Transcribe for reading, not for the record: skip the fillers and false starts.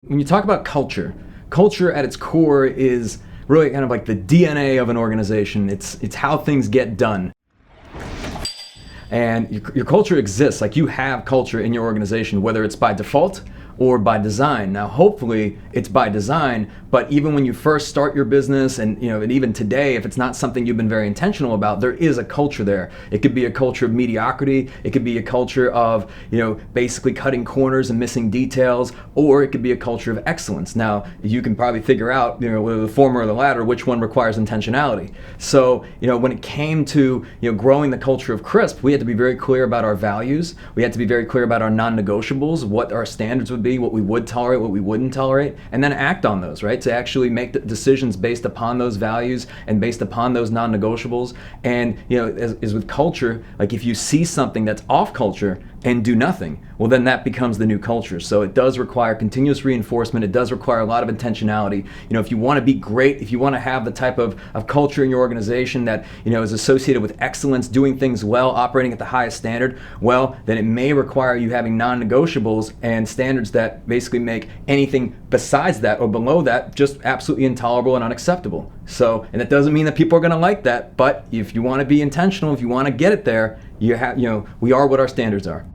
When you talk about culture, culture at its core is really kind of like the DNA of an organization. It's how things get done. And your culture exists, like you have culture in your organization, whether it's by default or by design. Now, hopefully it's by design, but even when you first start your business and even today, if it's not something you've been very intentional about, there is a culture there. It could be a culture of mediocrity, it could be a culture of, basically cutting corners and missing details, or it could be a culture of excellence. Now, you can probably figure out, whether the former or the latter, which one requires intentionality. So, when it came to, growing the culture of CRISP, we had to be very clear about our values. We had to be very clear about our non-negotiables, what our standards would be, what we would tolerate, what we wouldn't tolerate, and then act on those, right? To actually make the decisions based upon those values and based upon those non-negotiables. And, as with culture, like if you see something that's off culture and do nothing, well, then that becomes the new culture. So it does require continuous reinforcement. It does require a lot of intentionality. If you want to be great, if you want to have the type of culture in your organization that, is associated with excellence, doing things well, operating at the highest standard, well, then it may require you having non-negotiables and standards that basically make anything besides that or below that just absolutely intolerable and unacceptable. So, and that doesn't mean that people are going to like that, but if you want to be intentional, if you want to get it there, we are what our standards are.